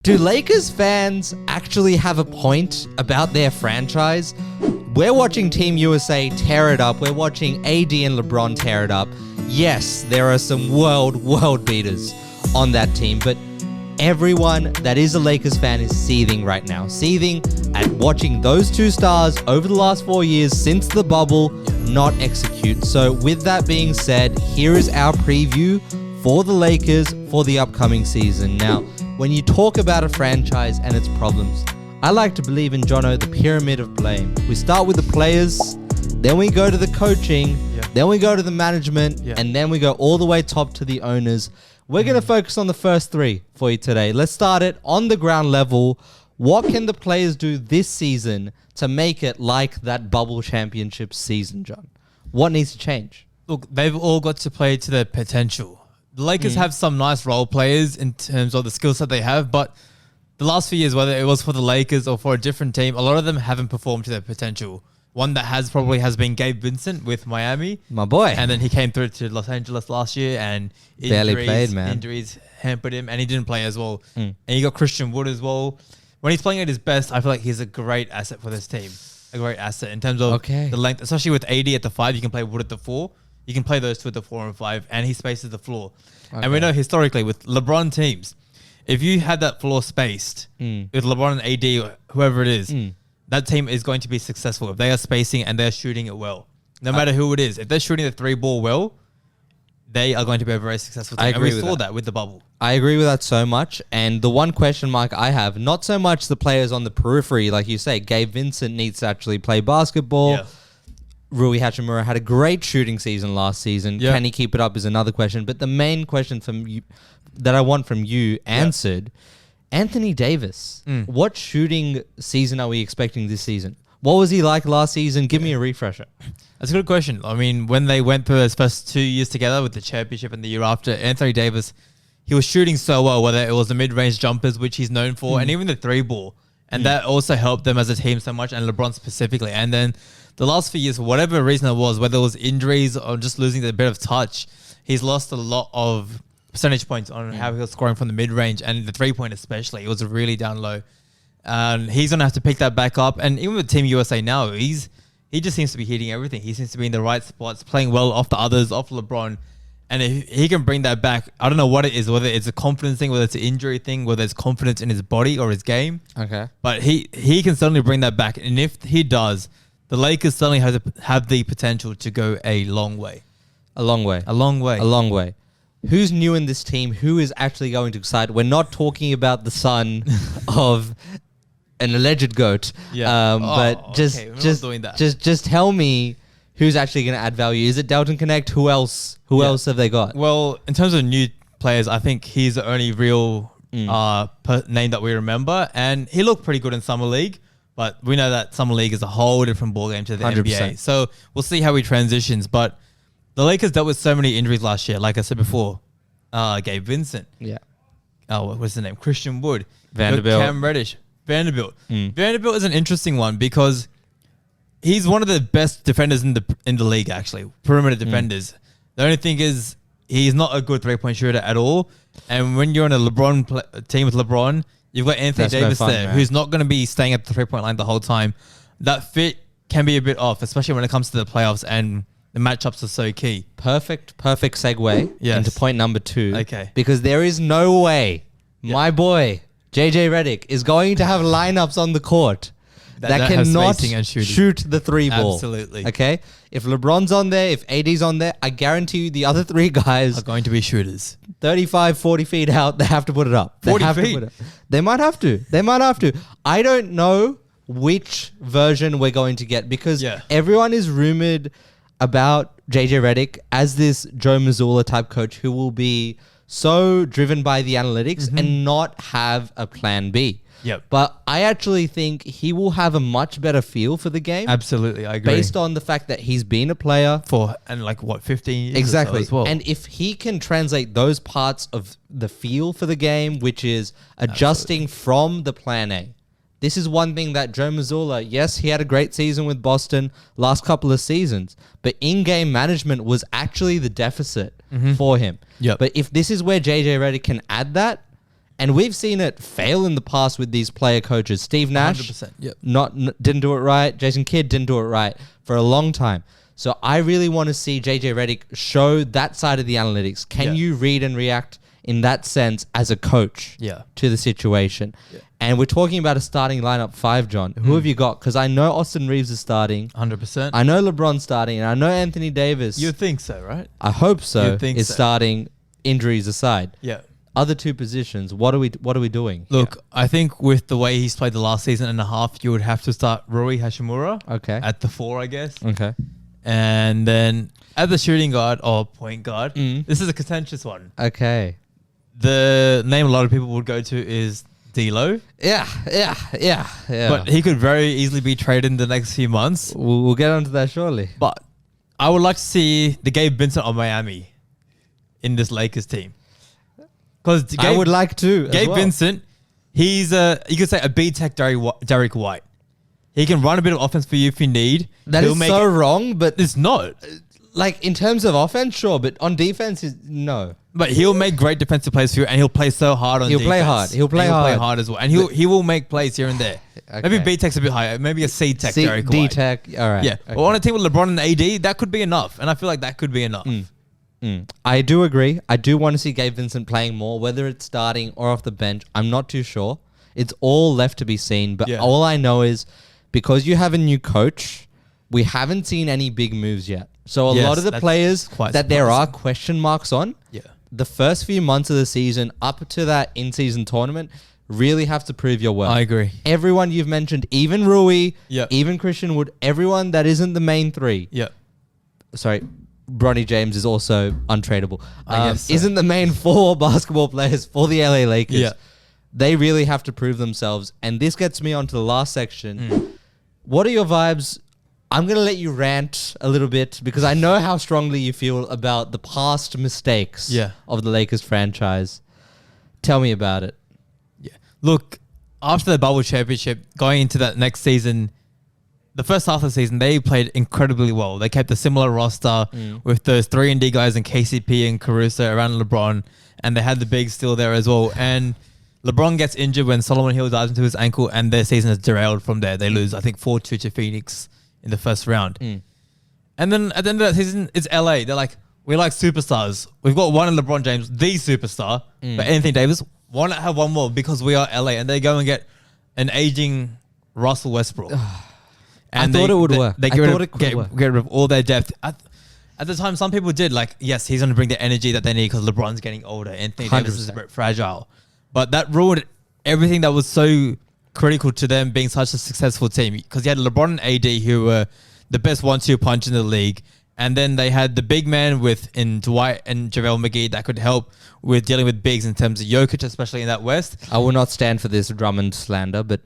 Do Lakers fans actually have a point about their franchise? We're watching Team USA tear it up. We're watching AD and LeBron tear it up. Yes, there are some world beaters on that team, but everyone that is a Lakers fan is seething right now. Seething at watching those two stars over the last 4 years since the bubble not execute. So with that being said, here is our preview for the Lakers for the upcoming season. Now, when you talk about a franchise and its problems, I like to believe in, Jono, the pyramid of blame. We start with the players, then we go to the coaching, then we go to the management, and then we go all the way top to the owners. We're going to focus on the first three for you today. Let's start it on the ground level. What can the players do this season to make it like that bubble championship season, John? What needs to change? Look, they've all got to play to their potential. The Lakers have some nice role players in terms of the skill set they have, but the last few years, whether it was for the Lakers or for a different team, a lot of them haven't performed to their potential. One that has been Gabe Vincent with Miami. My boy. And then he came through to Los Angeles last year and injuries hampered him and he didn't play as well. And you got Christian Wood as well. When he's playing at his best, I feel like he's a great asset for this team. A great asset in terms of the length, especially with AD at the 5, you can play Wood at the 4. You can play those two at the 4 and 5, and he spaces the floor. Okay. And we know historically with LeBron teams, if you had that floor spaced with LeBron and AD, or whoever it is, that team is going to be successful if they are spacing and they're shooting it well. No matter who it is, if they're shooting the 3 ball well, they are going to be a very successful team. And we saw that with the bubble. I agree with that so much. And the one question mark I have, not so much the players on the periphery, like you say, Gabe Vincent needs to actually play basketball. Yeah. Rui Hachimura had a great shooting season last season. Can he keep it up is another question. But the main question from you that I want from you answered, Anthony Davis. What shooting season are we expecting this season? What was he like last season? Give me a refresher. That's a good question. I mean, when they went through his first 2 years together with the championship and the year after, Anthony Davis, he was shooting so well, whether it was the mid-range jumpers, which he's known for, and even the 3 ball. And that also helped them as a team so much, and LeBron specifically. And then the last few years, for whatever reason it was, whether it was injuries or just losing a bit of touch, he's lost a lot of percentage points on how he was scoring from the mid-range, and the 3-point especially. It was really down low. And he's going to have to pick that back up. And even with Team USA now, he just seems to be hitting everything. He seems to be in the right spots, playing well off the others, off LeBron. And if he can bring that back, I don't know what it is, whether it's a confidence thing, whether it's an injury thing, whether it's confidence in his body or his game. Okay. But he can certainly bring that back. And if he does, the Lakers certainly have the potential to go a long way. A long way. A long way. A long way. Who's new in this team? Who is actually going to excite? We're not talking about the son of an alleged GOAT. Yeah. But just tell me who's actually going to add value. Is it Delton Connect? Who else? Who else have they got? Well, in terms of new players, I think he's the only real name that we remember. And he looked pretty good in Summer League. But we know that Summer League is a whole different ballgame to the 100%. NBA. So we'll see how he transitions. But the Lakers dealt with so many injuries last year. Like I said before, Gabe Vincent. Yeah. Oh, what's the name? Christian Wood. Vanderbilt. Cam Reddish. Vanderbilt. Vanderbilt is an interesting one because he's one of the best defenders in the league, actually. Perimeter defenders. The only thing is he's not a good 3-point shooter at all. And when you're on a LeBron team with LeBron, you've got Anthony Davis there, who's not going to be staying at the 3-point line the whole time. That fit can be a bit off, especially when it comes to the playoffs, and the matchups are so key. Perfect segue into point number 2. Okay. Because there is no way my boy, JJ Redick, is going to have lineups on the court that cannot shoot the 3 ball. Absolutely. Okay? If LeBron's on there, if AD's on there, I guarantee you the other 3 guys are going to be shooters. 35, 40 feet out, they have to put it up. 40 feet? They might have to. I don't know which version we're going to get because everyone is rumored about JJ Redick as this Joe Mazzulla type coach who will be so driven by the analytics and not have a plan B. Yep. But I actually think he will have a much better feel for the game. Absolutely, I agree. Based on the fact that he's been a player for 15 years exactly. or so as well. And if he can translate those parts of the feel for the game, which is adjusting from the plan A. This is one thing that Joe Mazzulla, yes, he had a great season with Boston last couple of seasons, but in-game management was actually the deficit for him. But if this is where JJ Redick can add that, And we've seen it fail in the past with these player coaches. Steve Nash 100%. Yep. didn't do it right. Jason Kidd didn't do it right for a long time. So I really want to see JJ Redick show that side of the analytics. Can you read and react in that sense as a coach to the situation? Yeah. And we're talking about a starting lineup 5, John. Who have you got? Because I know Austin Reeves is starting. 100%. I know LeBron's starting. And I know Anthony Davis. You think so, right? I hope so. Is starting, injuries aside. Yeah. Other 2 positions, what are we doing? Look, I think with the way he's played the last season and a half, you would have to start Rui Hashimura at the 4, I guess. Okay. And then at the shooting guard or point guard, this is a contentious one. Okay. The name a lot of people would go to is D'Lo. Yeah. But he could very easily be traded in the next few months. We'll get onto that shortly. But I would like to see the Gabe Vincent of Miami in this Lakers team. Because I would like to. Gabe Vincent, he's you could say a B-Tech Derek White. He can run a bit of offense for you if you need. That is so wrong, but it's not. Like in terms of offense, sure, but on defense, no. But he'll make great defensive plays for you, and he'll play so hard on defense. He'll play hard as well, and he will make plays here and there. Okay. Maybe B-Tech's a bit higher, maybe a C-Tech Derek White. D-Tech, all right. Yeah, okay. But on a team with LeBron and AD, that could be enough, and I feel like that could be enough. I do agree. I do want to see Gabe Vincent playing more, whether it's starting or off the bench. I'm not too sure. It's all left to be seen. But all I know is because you have a new coach, we haven't seen any big moves yet. So a lot of the players that there are question marks on, the first few months of the season up to that in-season tournament really have to prove your worth. I agree. Everyone you've mentioned, even Rui, even Christian Wood, everyone that isn't the main 3. Sorry. Bronny James is also untradeable. Isn't the main 4 basketball players for the LA Lakers. They really have to prove themselves. And this gets me onto the last section. What are your vibes? I'm going to let you rant a little bit because I know how strongly you feel about the past mistakes of the Lakers franchise. Tell me about it. Yeah. Look, after the bubble championship, going into that next season, the first half of the season, they played incredibly well. They kept a similar roster with those 3-and-D guys and KCP and Caruso around LeBron, and they had the bigs still there as well. And LeBron gets injured when Solomon Hill dives into his ankle, and their season is derailed from there. They lose, I think, 4-2 to Phoenix in the first round. And then at the end of that season, it's LA. They're like, we like superstars. We've got one in LeBron James, the superstar, but Anthony Davis, why not have one more because we are LA? And they go and get an aging Russell Westbrook. And I thought it would work. They get rid of all their depth. At the time, some people did yes, he's going to bring the energy that they need because LeBron's getting older. Anthony Davis is a bit fragile. But that ruined everything that was so critical to them being such a successful team. Because you had LeBron and AD who were the best 1-2 punch in the league. And then they had the big man in Dwight and JaVale McGee that could help with dealing with bigs in terms of Jokic, especially in that West. I will not stand for this Drummond slander, but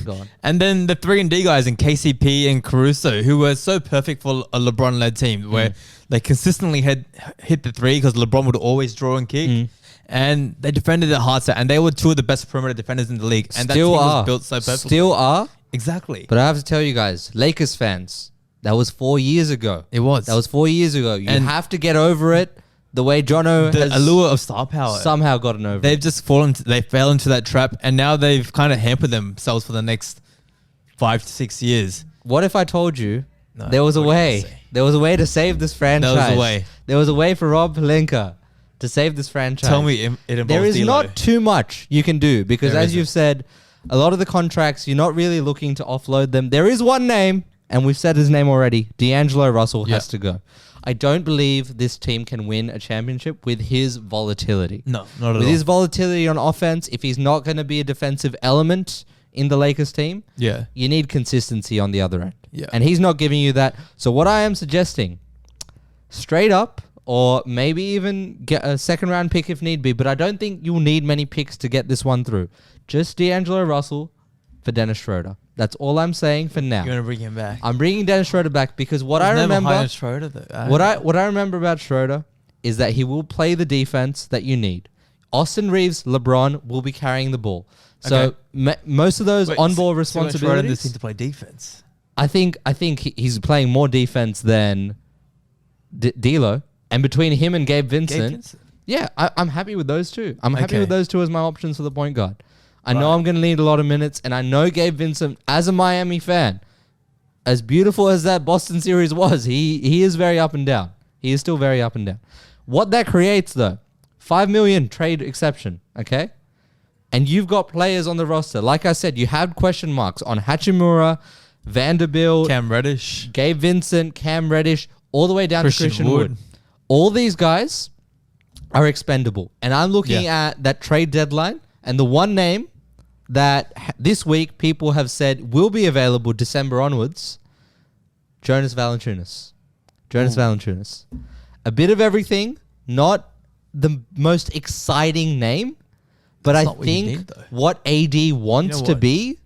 go on. And then the 3-and-D guys in KCP and Caruso, who were so perfect for a LeBron-led team, where they consistently had hit the 3 because LeBron would always draw and kick. And they defended their hearts out, and they were 2 of the best perimeter defenders in the league. And that team was built so perfectly. Still are. Exactly. But I have to tell you guys, Lakers fans, that was 4 years ago. It was. That was 4 years ago. You have to get over it. The way Jono has allure of star power somehow gotten over. They've just they fell into that trap, and now they've kind of hampered themselves for the next 5 to 6 years. What if I told you there was a way? There was a way to save this franchise. There was a way. There was a way for Rob Pelinka to save this franchise. Tell me it involves There is D'Lo. not too much you can do because as you've said, a lot of the contracts, you're not really looking to offload them. There is one name, and we've said his name already. D'Angelo Russell has to go. I don't believe this team can win a championship with his volatility. No, not at all. With his volatility on offense, if he's not going to be a defensive element in the Lakers team, you need consistency on the other end. And he's not giving you that. So what I am suggesting, straight up, or maybe even get a second round pick if need be, but I don't think you'll need many picks to get this one through. Just D'Angelo Russell for Dennis Schroeder. That's all I'm saying for now. You're gonna bring him back. I'm bringing Dennis Schroeder back because what I remember, what I remember about Schroeder is that he will play the defense that you need. Austin Reeves, LeBron will be carrying the ball. So most of those on-ball responsibilities. Schroeder to play defense. I think he's playing more defense than D'Lo, and between him and Gabe Vincent. Yeah, I'm happy with those two. I'm happy Okay. with those two as my options for the point guard. I know I'm going to need a lot of minutes, and I know Gabe Vincent, as a Miami fan, as beautiful as that Boston series was, he is very up and down. He is still very up and down. What that creates, though, $5 million trade exception, okay? And you've got players on the roster. Like I said, you had question marks on Hachimura, Vanderbilt, Cam Reddish, Gabe Vincent, Cam Reddish, all the way down to Christian Wood. Wood. All these guys are expendable. And I'm looking at that trade deadline, and the one name that this week people have said will be available December onwards, Jonas Valanciunas. Valanciunas. A bit of everything, not the most exciting name, but That's I not what you think need, though. what AD wants You know to what? be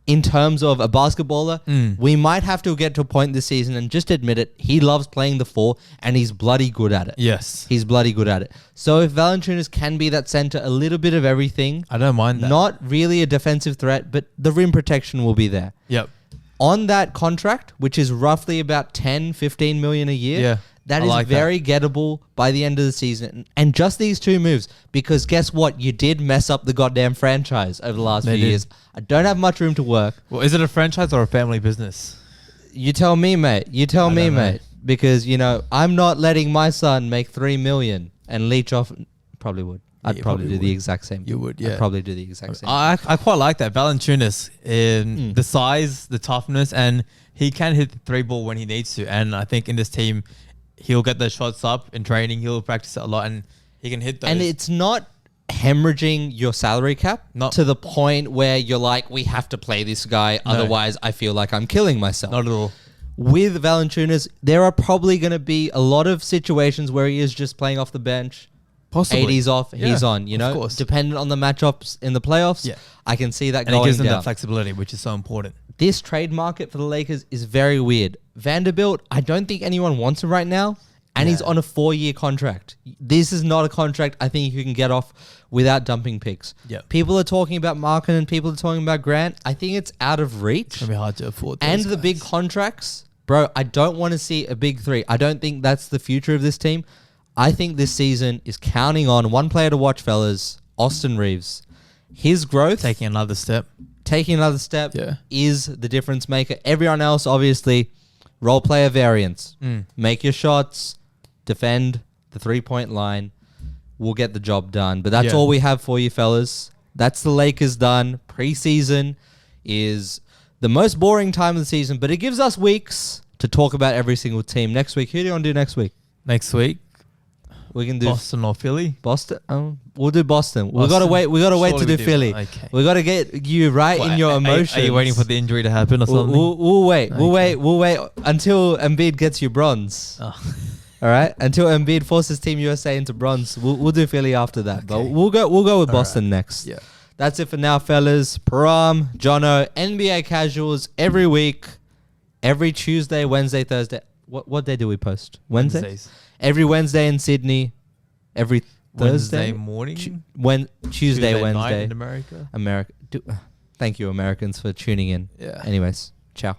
in terms of a basketballer, we might have to get to a point this season and just admit it. He loves playing the 4 and he's bloody good at it. Yes. He's bloody good at it. So if Valanciunas can be that center, a little bit of everything, I don't mind that. not really a defensive threat, but the rim protection will be there. Yep. On that contract, which is roughly about 10, 15 million a year, Yeah, that I is like very gettable by the end of the season. And just these two moves, because guess what? You did mess up the goddamn franchise over the last They few did. years. I don't have much room to work. Well, is it a franchise or a family business? You tell me, mate. You tell I me, don't know. mate. Because, I'm not letting my son make 3 million and leech off. Probably would. I'd you probably probably do the would. exact same. You would, I'd yeah. probably do the exact same. I quite like that. Valanciunas in the size, the toughness, and he can hit the 3-ball when he needs to. And I think in this team, he'll get those shots up in training. He'll practice it a lot, and he can hit those. And it's not hemorrhaging your salary cap Not- to the point where you're like, we have to play this guy, otherwise I feel like I'm killing myself. not at all. With Valanciunas, there are probably going to be a lot of situations where he is just playing off the bench. Possibly. 80's off, he's Yeah, on, of course. dependent on the matchups in the playoffs. Yeah. I can see that And it going gives them down. that flexibility, which is so important. This trade market for the Lakers is very weird. Vanderbilt, I don't think anyone wants him right now, and he's on a 4-year contract. This is not a contract I think you can get off without dumping picks. Yep. People are talking about Markkanen, people are talking about Grant. I think it's out of reach. It's going to be hard to afford those And the guys. big contracts, bro, I don't want to see a big 3. I don't think that's the future of this team. I think this season is counting on one player to watch, fellas, Austin Reeves. His growth, taking another step. taking another step is the difference maker. Everyone else, obviously, role player variants. Make your shots, defend the 3-point line. We'll get the job done. But that's Yeah. all we have for you, fellas. That's the Lakers done. Preseason is the most boring time of the season, but it gives us weeks to talk about every single team. Next week, who do you want to do next week? Next week, We can do Boston or Philly. Boston. We'll do Boston. We gotta Boston. wait. We gotta wait to Surely do we do. Philly. Okay. We gotta get you right in your emotions. Are you waiting for the injury to happen or something? We'll wait. We'll Okay. wait. We'll wait until Embiid gets you bronze. Oh. All right. Until Embiid forces Team USA into bronze. We'll do Philly after that. But Okay. we'll go with Boston next. Yeah. That's it for now, fellas. Param, Jono, NBA casuals every week, every Tuesday, Wednesday, Thursday. What day do we post? Wednesday. Wednesdays. Every Wednesday in Sydney. Every Thursday Wednesday morning. Tuesday, night Wednesday. in America. Thank you, Americans, for tuning in. Yeah. Anyways, ciao.